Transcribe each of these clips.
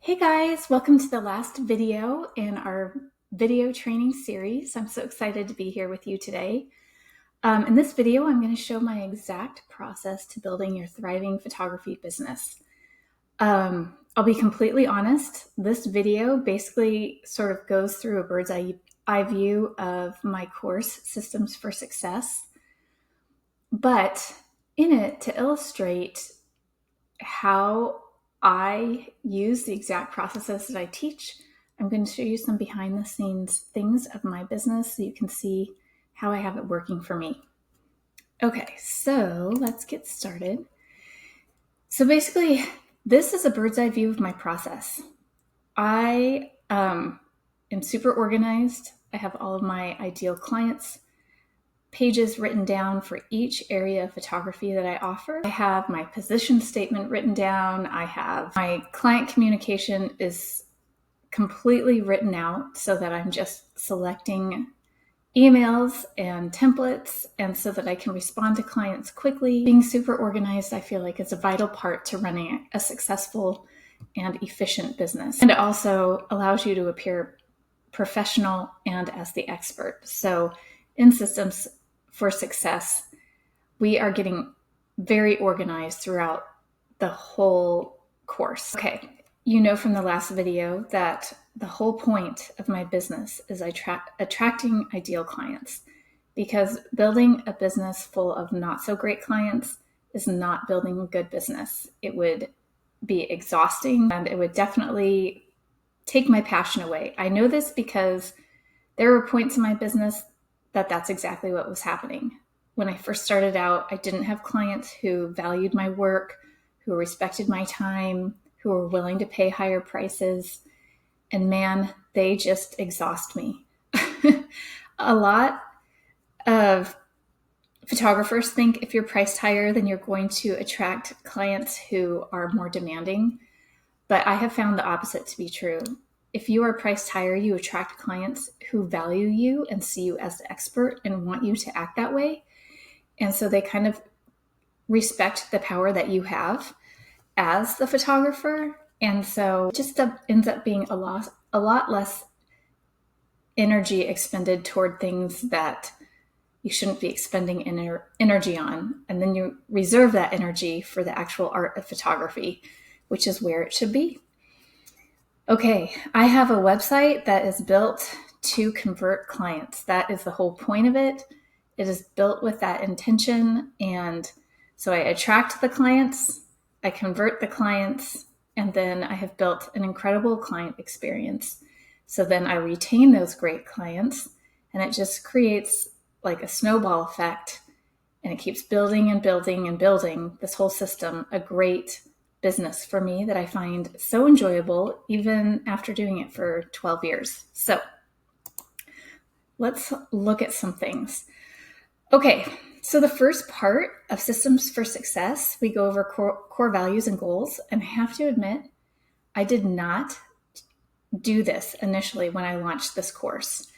Hey guys, welcome to the last video in our video training series. I'm so excited to be here with you today. In this video, I'm going to show my exact process to building your thriving photography business. I'll be completely honest, this video basically sort of goes through a bird's eye view of my course, Systems for Success, but in it to illustrate how I use the exact processes that I teach. I'm going to show you some behind the scenes things of my business so you can see how I have it working for me. Okay, so let's get started. So basically, this is a bird's eye view of my process. I am super organized. I have all of my ideal clients pages written down for each area of photography that I offer. I have my position statement written down. I have my client communication is completely written out so that I'm just selecting emails and templates and so that I can respond to clients quickly. Being super organized, I feel like, is a vital part to running a successful and efficient business. And it also allows you to appear professional and as the expert. So in Systems for Success, we are getting very organized throughout the whole course. Okay, you know from the last video that the whole point of my business is attracting ideal clients, because building a business full of not so great clients is not building a good business. It would be exhausting and it would definitely take my passion away. I know this because there were points in my business that that's exactly what was happening. When I first started out, I didn't have clients who valued my work, who respected my time, who were willing to pay higher prices. And man, they just exhaust me. A lot of photographers think if you're priced higher, then you're going to attract clients who are more demanding. But I have found the opposite to be true. If you are priced higher, you attract clients who value you and see you as the expert and want you to act that way. And so they kind of respect the power that you have as the photographer. And so it just ends up being a lot less energy expended toward things that you shouldn't be expending energy on. And then you reserve that energy for the actual art of photography, which is where it should be. Okay, I have a website that is built to convert clients. That is the whole point of it. It is built with that intention. And so I attract the clients, I convert the clients, and then I have built an incredible client experience. So then I retain those great clients, and it just creates like a snowball effect, and it keeps building and building and building this whole system, a great business for me that I find so enjoyable even after doing it for 12 years. So let's look at some things. Okay, so the first part of Systems for Success, we go over core values and goals. And I have to admit, I did not do this initially when I launched this course.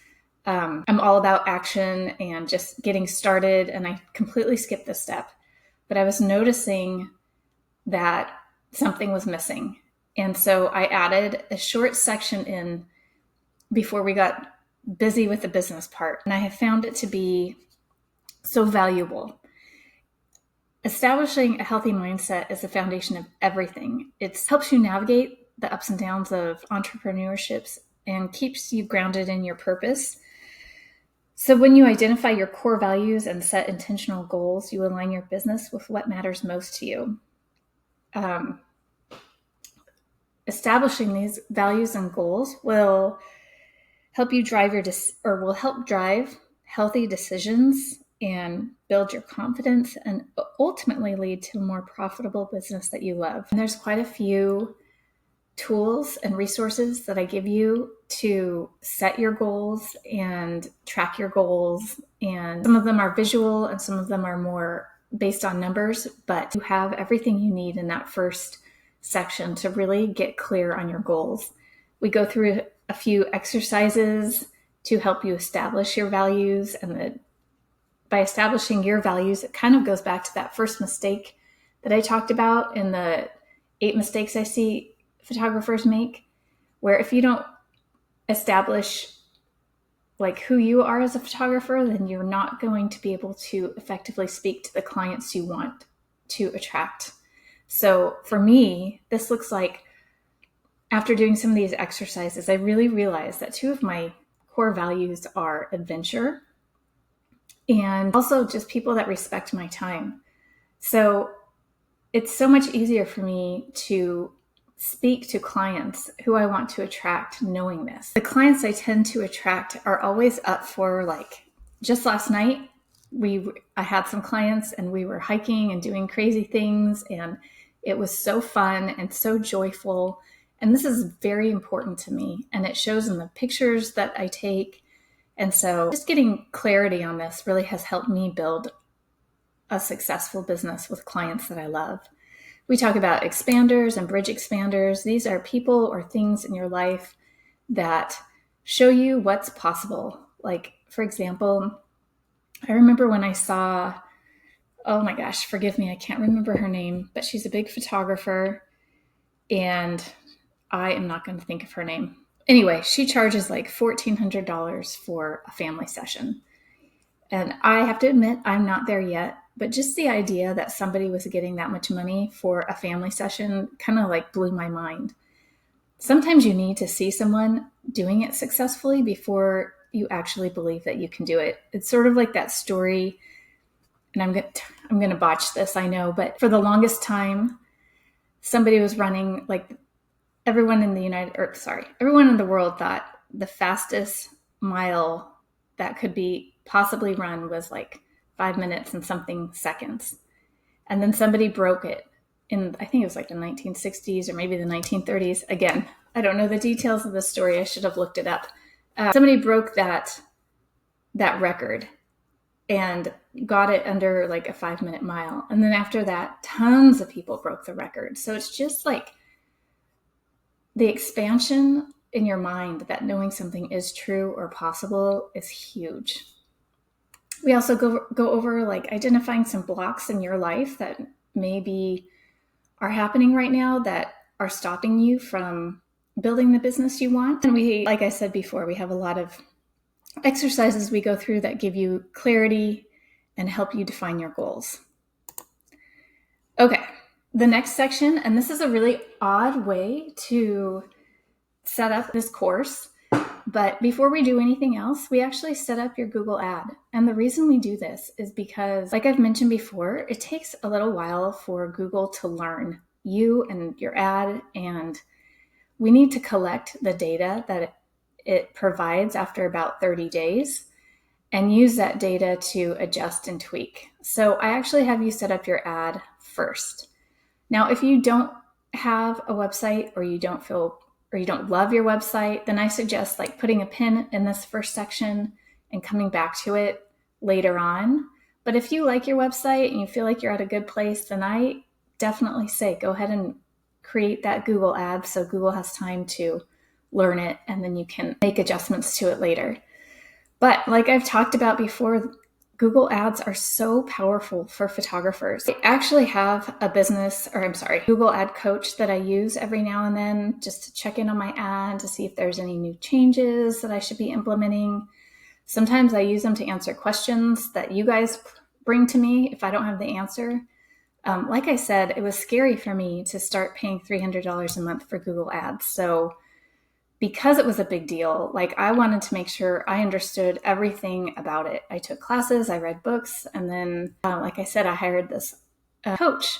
I'm all about action and just getting started, and I completely skipped this step. But I was noticing that something was missing. And so I added a short section in before we got busy with the business part. And I have found it to be so valuable. Establishing a healthy mindset is the foundation of everything. It helps you navigate the ups and downs of entrepreneurships and keeps you grounded in your purpose. So when you identify your core values and set intentional goals, you align your business with what matters most to you. Establishing these values and goals will help you drive will help drive healthy decisions and build your confidence and ultimately lead to a more profitable business that you love. And there's quite a few tools and resources that I give you to set your goals and track your goals. And some of them are visual and some of them are more based on numbers, but you have everything you need in that first section to really get clear on your goals. We go through a few exercises to help you establish your values, and by establishing your values, it kind of goes back to that first mistake that I talked about in the 8 mistakes I see photographers make, where if you don't establish like who you are as a photographer, then you're not going to be able to effectively speak to the clients you want to attract. So for me, this looks like, after doing some of these exercises, I really realized that two of my core values are adventure and also just people that respect my time. So it's so much easier for me to speak to clients who I want to attract knowing this. The clients I tend to attract are always up for, like, just last night, I had some clients and we were hiking and doing crazy things, and it was so fun and so joyful. And this is very important to me, and it shows in the pictures that I take. And so just getting clarity on this really has helped me build a successful business with clients that I love. We talk about expanders and bridge expanders. These are people or things in your life that show you what's possible. Like, for example, I remember when I saw, oh my gosh, forgive me, I can't remember her name, but she's a big photographer, and I am not going to think of her name. Anyway, she charges like $1,400 for a family session. And I have to admit, I'm not there yet, but just the idea that somebody was getting that much money for a family session kind of like blew my mind. Sometimes you need to see someone doing it successfully before you actually believe that you can do it. It's sort of like that story, and I'm going to botch this, I know, but for the longest time, somebody was running, like, everyone in the world thought the fastest mile that could be possibly run was like 5 minutes and something seconds. And then somebody broke it in, I think it was like the 1960s or maybe the 1930s. Again, I don't know the details of the story. I should have looked it up. Somebody broke that record and got it under like a 5-minute mile. And then after that, tons of people broke the record. So it's just like the expansion in your mind that knowing something is true or possible is huge. We also go over like identifying some blocks in your life that maybe are happening right now that are stopping you from building the business you want. And we, like I said before, we have a lot of exercises we go through that give you clarity and help you define your goals. Okay, the next section, and this is a really odd way to set up this course, but before we do anything else, we actually set up your Google ad. And the reason we do this is because, like I've mentioned before, it takes a little while for Google to learn you and your ad, and we need to collect the data that it provides after about 30 days and use that data to adjust and tweak. So I actually have you set up your ad first. Now, if you don't have a website or you don't love your website, then I suggest like putting a pin in this first section and coming back to it later on. But if you like your website and you feel like you're at a good place, then I definitely say go ahead and create that Google ad so Google has time to learn it, and then you can make adjustments to it later. But like I've talked about before, Google ads are so powerful for photographers. I actually have a Google ad coach that I use every now and then just to check in on my ad to see if there's any new changes that I should be implementing. Sometimes I use them to answer questions that you guys bring to me if I don't have the answer. Like I said, it was scary for me to start paying $300 a month for Google ads. So because it was a big deal, like I wanted to make sure I understood everything about it. I took classes, I read books, and then, like I said, I hired this coach.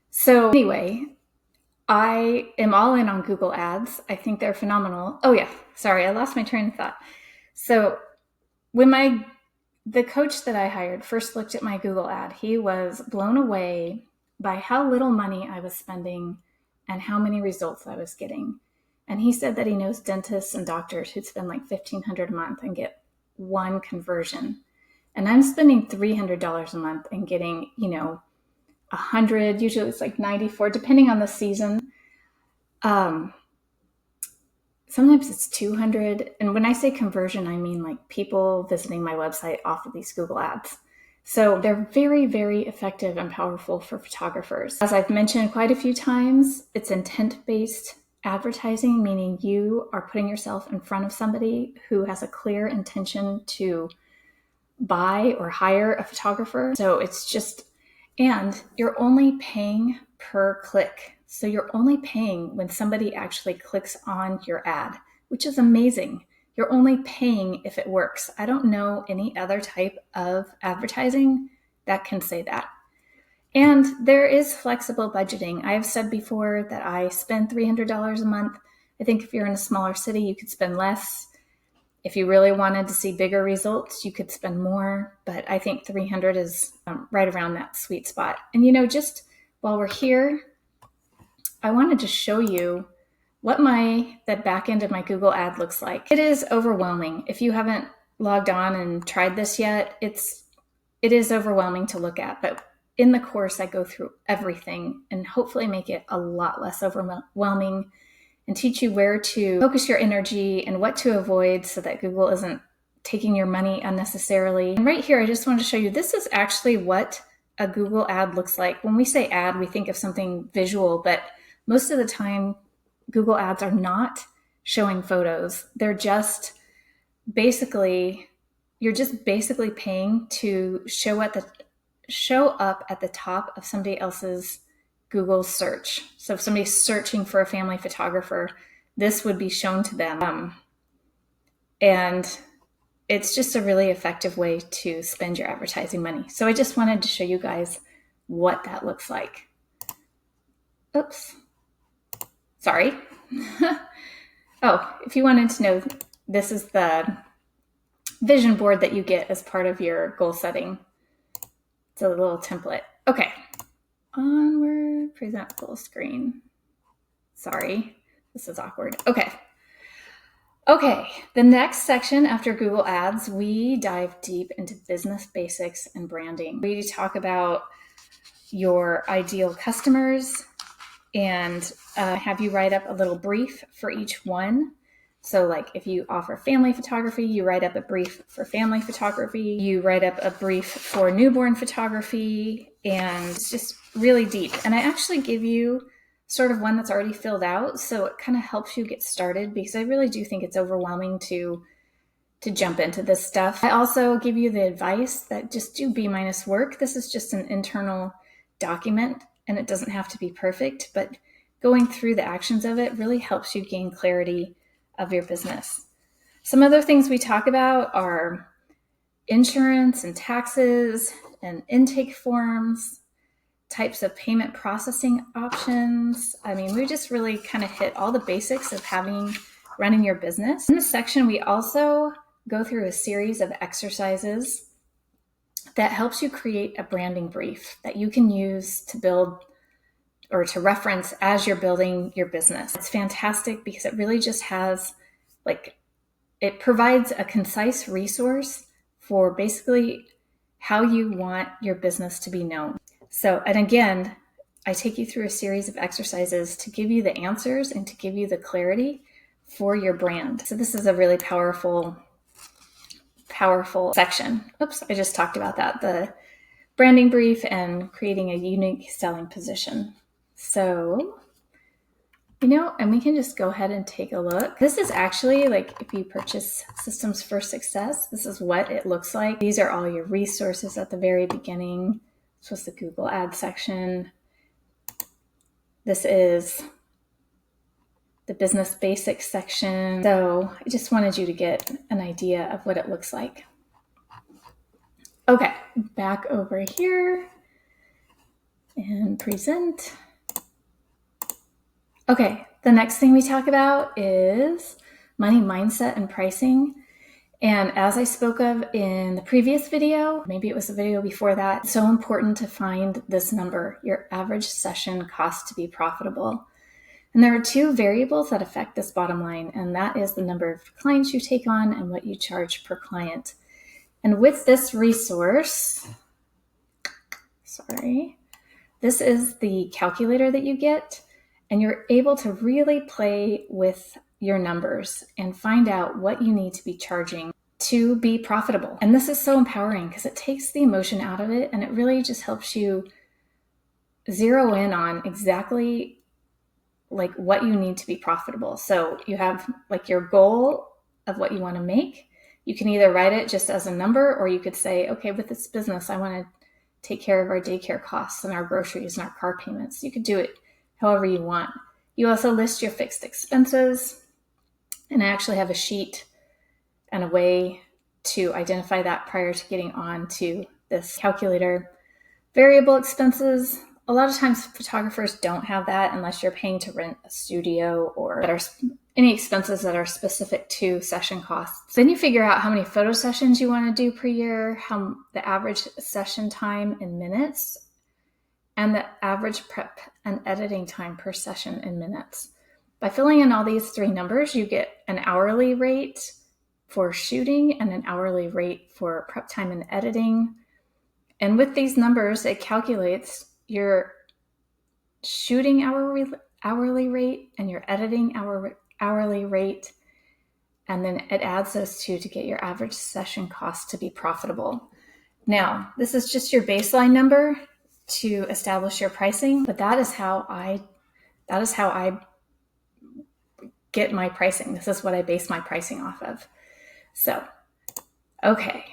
So anyway, I am all in on Google ads. I think they're phenomenal. Oh yeah, sorry, I lost my train of thought. So when the coach that I hired first looked at my Google ad, he was blown away by how little money I was spending and how many results I was getting. And he said that he knows dentists and doctors who'd spend like $1,500 a month and get one conversion. And I'm spending $300 a month and getting, 100, usually it's like 94, depending on the season. Sometimes it's 200. And when I say conversion, I mean like people visiting my website off of these Google ads. So they're very, very effective and powerful for photographers. As I've mentioned quite a few times, it's intent-based advertising, meaning you are putting yourself in front of somebody who has a clear intention to buy or hire a photographer. So it's just, and you're only paying per click. So you're only paying when somebody actually clicks on your ad, which is amazing. You're only paying if it works. I don't know any other type of advertising that can say that. And there is flexible budgeting. I have said before that I spend $300 a month. I think if you're in a smaller city, you could spend less. If you really wanted to see bigger results, you could spend more. But I think 300 is right around that sweet spot. And just while we're here, I wanted to show you what the back end of my Google ad looks like. It is overwhelming. If you haven't logged on and tried this yet, it is overwhelming to look at. But in the course, I go through everything and hopefully make it a lot less overwhelming and teach you where to focus your energy and what to avoid so that Google isn't taking your money unnecessarily. And right here, I just wanted to show you, this is actually what a Google ad looks like. When we say ad, we think of something visual, but most of the time, Google ads are not showing photos. They're just basically, you're just basically paying to show up at the top of somebody else's Google search. So if somebody's searching for a family photographer, this would be shown to them. And it's just a really effective way to spend your advertising money. So I just wanted to show you guys what that looks like. Oops. Sorry. Oh, if you wanted to know, this is the vision board that you get as part of your goal setting. It's a little template. Okay. Onward, present full screen. Sorry, this is awkward. Okay, the next section after Google Ads, we dive deep into business basics and branding. We talk about your ideal customers and have you write up a little brief for each one. So like if you offer family photography, you write up a brief for family photography, you write up a brief for newborn photography, and it's just really deep. And I actually give you sort of one that's already filled out, so it kind of helps you get started because I really do think it's overwhelming to jump into this stuff. I also give you the advice that just do B- work. This is just an internal document and it doesn't have to be perfect, but going through the actions of it really helps you gain clarity of your business. Some other things we talk about are insurance and taxes and intake forms, types of payment processing options. I mean, we just really kind of hit all the basics of running your business. In this section, we also go through a series of exercises that helps you create a branding brief that you can use to build or to reference as you're building your business. It's fantastic because it really just has it provides a concise resource for basically how you want your business to be known. So, and again, I take you through a series of exercises to give you the answers and to give you the clarity for your brand. So this is a really powerful section. Oops, I just talked about that, the branding brief and creating a unique selling position. So, and we can just go ahead and take a look. This is actually if you purchase Systems for Success, this is what it looks like. These are all your resources at the very beginning. This was the Google Ads section. This is the Business Basics section. So I just wanted you to get an idea of what it looks like. Okay, back over here and present. Okay, the next thing we talk about is money mindset and pricing. And as I spoke of in the previous video, maybe it was the video before that, it's so important to find this number, your average session cost to be profitable. And there are two variables that affect this bottom line, and that is the number of clients you take on and what you charge per client. And with this resource, this is the calculator that you get, and you're able to really play with your numbers and find out what you need to be charging to be profitable. And this is so empowering because it takes the emotion out of it and it really just helps you zero in on exactly like what you need to be profitable. So you have like your goal of what you want to make. You can either write it just as a number, or you could say, okay, with this business, I want to take care of our daycare costs and our groceries and our car payments. You could do it however you want. You also list your fixed expenses, and I actually have a sheet and a way to identify that prior to getting on to this calculator. Variable expenses, a lot of times photographers don't have that unless you're paying to rent a studio or that are any expenses that are specific to session costs. Then you figure out how many photo sessions you want to do per year, how the average session time in minutes, and the average prep and editing time per session in minutes. By filling in all these three numbers, you get an hourly rate for shooting and an hourly rate for prep time and editing. And with these numbers, it calculates your shooting hourly rate and your editing hourly rate. And then it adds those two to get your average session cost to be profitable. Now, this is just your baseline number to establish your pricing, but that is how I get my pricing. This is what I base my pricing off of. So, okay.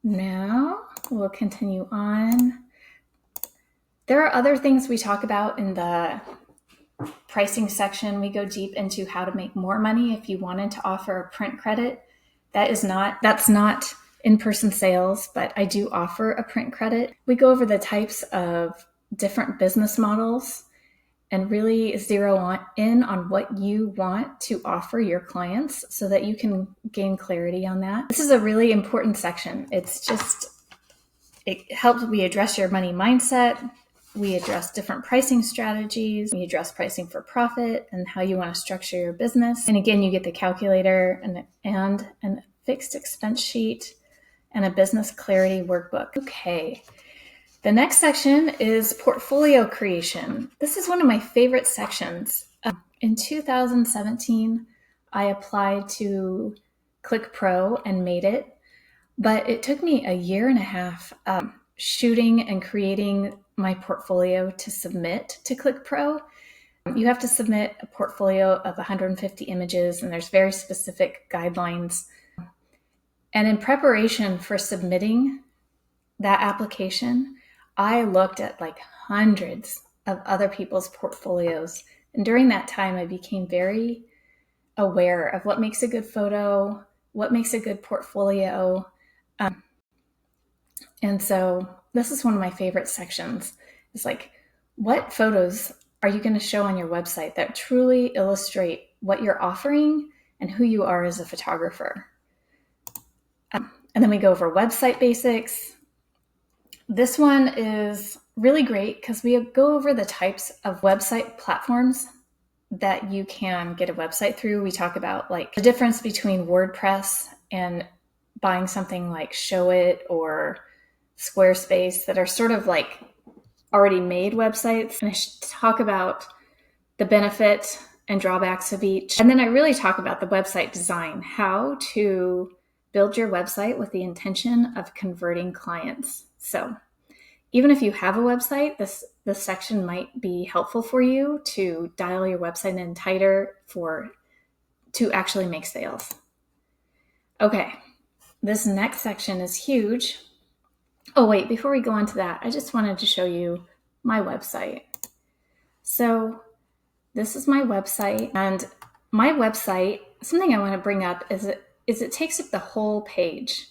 Now we'll continue on. There are other things we talk about in the pricing section. We go deep into how to make more money if you wanted to offer a print credit. That's not in-person sales, but I do offer a print credit. We go over the types of different business models and really zero in on what you want to offer your clients so that you can gain clarity on that. This is a really important section. It helps we address your money mindset. We address different pricing strategies. We address pricing for profit and how you want to structure your business. And again, you get the calculator and a fixed expense sheet and a business clarity workbook. Okay. The next section is portfolio creation. This is one of my favorite sections. In 2017, I applied to ClickPro and made it, but it took me a year and a half shooting and creating my portfolio to submit to ClickPro. You have to submit a portfolio of 150 images, and there's very specific guidelines. And in preparation for submitting that application, I looked at like hundreds of other people's portfolios. And during that time, I became very aware of what makes a good photo, what makes a good portfolio. And so this is one of my favorite sections. It's like, what photos are you going to show on your website that truly illustrate what you're offering and who you are as a photographer? And then we go over website basics. This one is really great because we go over the types of website platforms that you can get a website through. We talk about like the difference between WordPress and buying something like Showit or Squarespace that are sort of like already made websites. And I talk about the benefit and drawbacks of each. And then I really talk about the website design, how to build your website with the intention of converting clients. So even if you have a website, this section might be helpful for you to dial your website in tighter to actually make sales. Okay, this next section is huge. Oh wait, before we go on to that, I just wanted to show you my website. So this is my website, and my website, something I want to bring up is it takes up the whole page.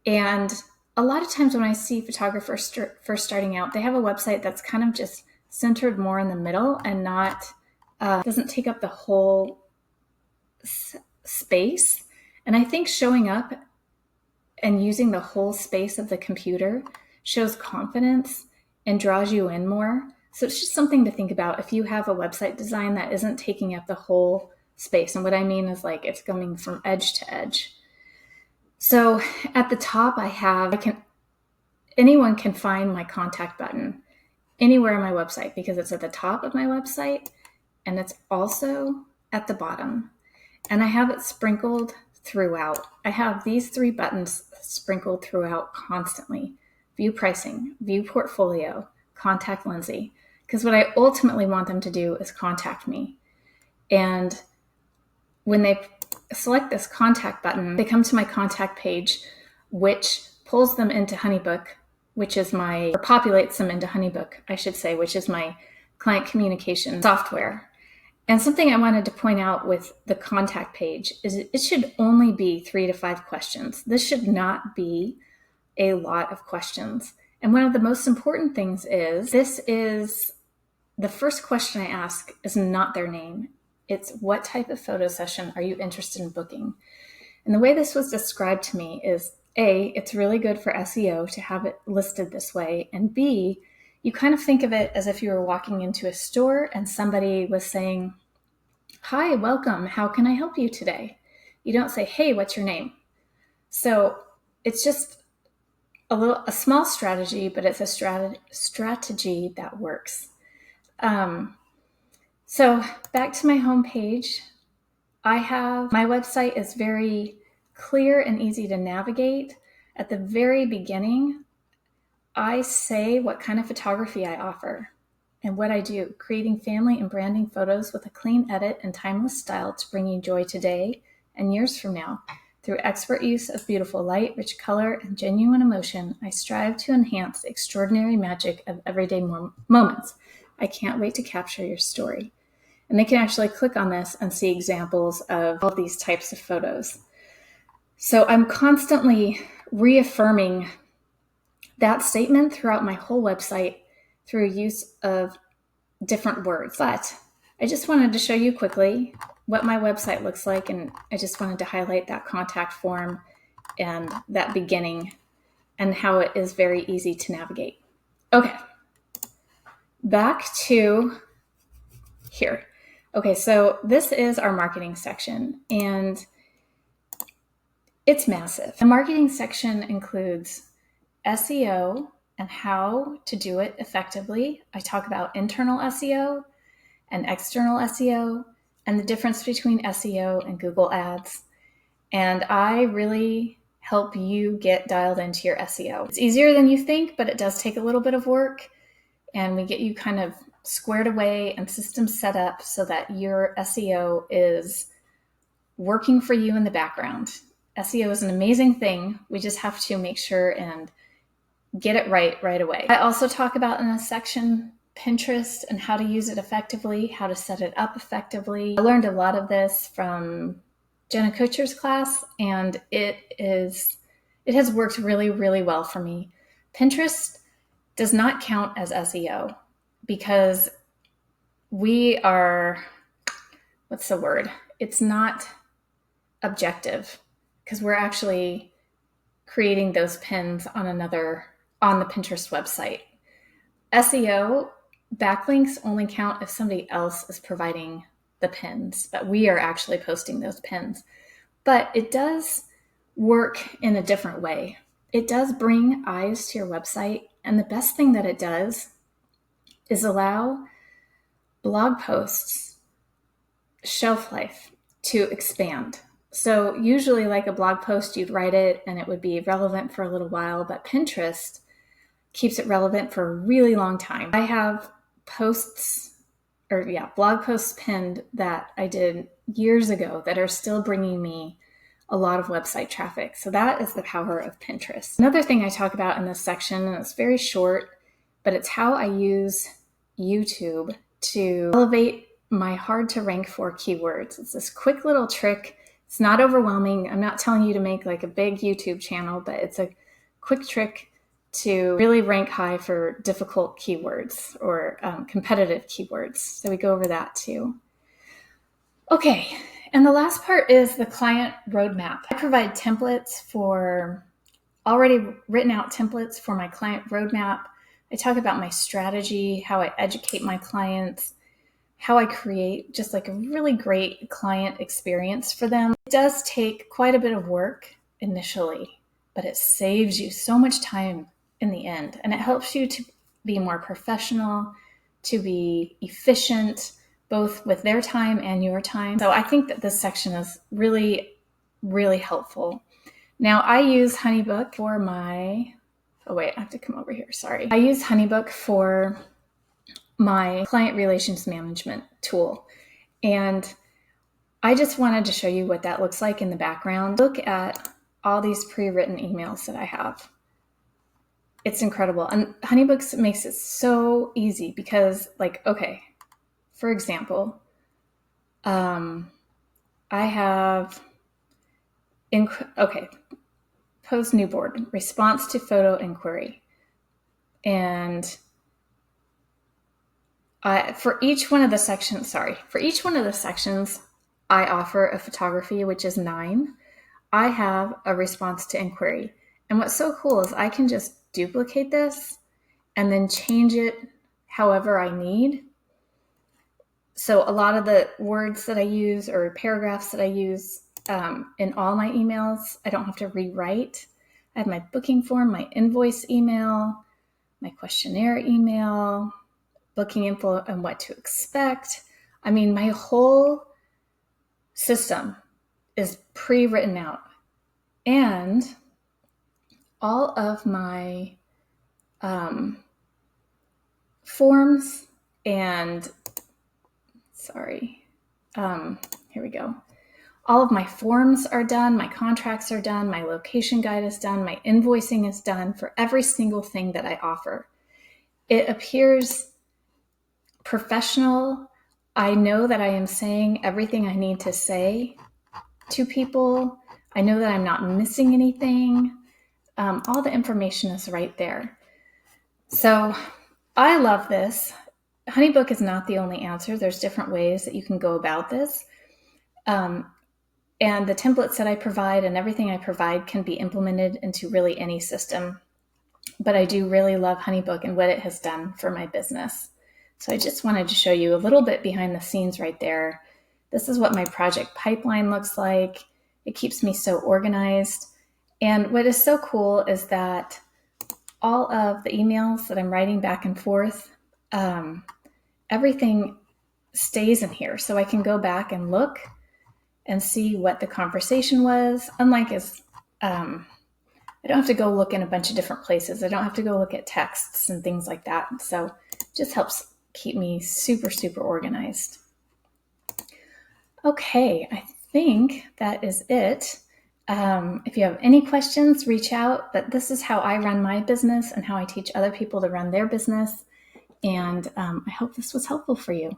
And a lot of times when I see photographers first starting out, they have a website that's kind of just centered more in the middle and doesn't take up the whole space. And I think showing up and using the whole space of the computer shows confidence and draws you in more. So it's just something to think about if you have a website design that isn't taking up the whole space. And what I mean is like it's going from edge to edge. So at the top anyone can find my contact button anywhere on my website because it's at the top of my website and it's also at the bottom. And I have it sprinkled throughout. I have these three buttons sprinkled throughout constantly. View pricing, view portfolio, contact Lindsay. Because what I ultimately want them to do is contact me. And when they select this contact button, they come to my contact page, which pulls them into HoneyBook, which is or populates them into HoneyBook, I should say, which is my client communication software. And something I wanted to point out with the contact page is it should only be 3 to 5 questions. This should not be a lot of questions. And one of the most important things is the first question I ask is not their name. It's what type of photo session are you interested in booking? And the way this was described to me is A, it's really good for SEO to have it listed this way. And B, you kind of think of it as if you were walking into a store and somebody was saying, "Hi, welcome. How can I help you today?" You don't say, "Hey, what's your name?" So it's just a small strategy, but it's a strategy that works. So back to my homepage, my website is very clear and easy to navigate. At the very beginning, I say what kind of photography I offer and what I do, creating family and branding photos with a clean edit and timeless style to bring you joy today and years from now. Through expert use of beautiful light, rich color, and genuine emotion, I strive to enhance the extraordinary magic of everyday moments. I can't wait to capture your story. And they can actually click on this and see examples of all these types of photos. So I'm constantly reaffirming that statement throughout my whole website through use of different words. But I just wanted to show you quickly what my website looks like, and I just wanted to highlight that contact form and that beginning and how it is very easy to navigate. Okay, back to here. Okay, so this is our marketing section, and it's massive. The marketing section includes SEO and how to do it effectively. I talk about internal SEO and external SEO and the difference between SEO and Google Ads. And I really help you get dialed into your SEO. It's easier than you think, but it does take a little bit of work. And we get you kind of squared away and systems set up so that your SEO is working for you in the background. SEO is an amazing thing. We just have to make sure and get it right away. I also talk about in this section Pinterest and how to use it effectively, how to set it up effectively. I learned a lot of this from Jenna Kutcher's class, and it has worked really, really well for me. Pinterest does not count as SEO because we are, what's the word? It's not objective because we're actually creating those pins on the Pinterest website. SEO backlinks only count if somebody else is providing the pins, but we are actually posting those pins. But it does work in a different way. It does bring eyes to your website, and the best thing that it does is allow blog posts shelf life to expand. So usually like a blog post, you'd write it and it would be relevant for a little while, but Pinterest keeps it relevant for a really long time. I have blog posts pinned that I did years ago that are still bringing me a lot of website traffic. So that is the power of Pinterest. Another thing I talk about in this section, and it's very short, but it's how I use YouTube to elevate my hard to rank for keywords. It's this quick little trick. It's not overwhelming. I'm not telling you to make like a big YouTube channel, but it's a quick trick to really rank high for difficult keywords or competitive keywords. So we go over that too. Okay, and the last part is the client roadmap. I provide already written out templates for my client roadmap. I talk about my strategy, how I educate my clients, how I create just like a really great client experience for them. It does take quite a bit of work initially, but it saves you so much time in the end. And it helps you to be more professional, to be efficient, both with their time and your time. So I think that this section is really, really helpful. Now I use HoneyBook I have to come over here, sorry. I use HoneyBook for my client relations management tool. And I just wanted to show you what that looks like in the background. Look at all these pre-written emails that I have. It's incredible. And HoneyBooks makes it so easy because, like, okay, for example, I have, post new board, response to photo inquiry. And for each one of the sections, I offer a photography, which is 9. I have a response to inquiry. And what's so cool is I can just duplicate this and then change it however I need. So a lot of the words that I use or paragraphs that I use in all my emails, I don't have to rewrite. I have my booking form, my invoice email, my questionnaire email, booking info and what to expect. I mean, my whole system is pre-written out. And all of my forms and, here we go. All of my forms are done, my contracts are done, my location guide is done, my invoicing is done for every single thing that I offer. It appears professional. I know that I am saying everything I need to say to people. I know that I'm not missing anything. All the information is right there. So I love this. HoneyBook is not the only answer. There's different ways that you can go about this. And the templates that I provide and everything I provide can be implemented into really any system. But I do really love HoneyBook and what it has done for my business. So I just wanted to show you a little bit behind the scenes right there. This is what my project pipeline looks like. It keeps me so organized. And what is so cool is that all of the emails that I'm writing back and forth, everything stays in here. So I can go back and look and see what the conversation was. Unlike I don't have to go look in a bunch of different places. I don't have to go look at texts and things like that. So it just helps keep me super, super organized. Okay, I think that is it. If you have any questions, reach out. But this is how I run my business and how I teach other people to run their business. And I hope this was helpful for you.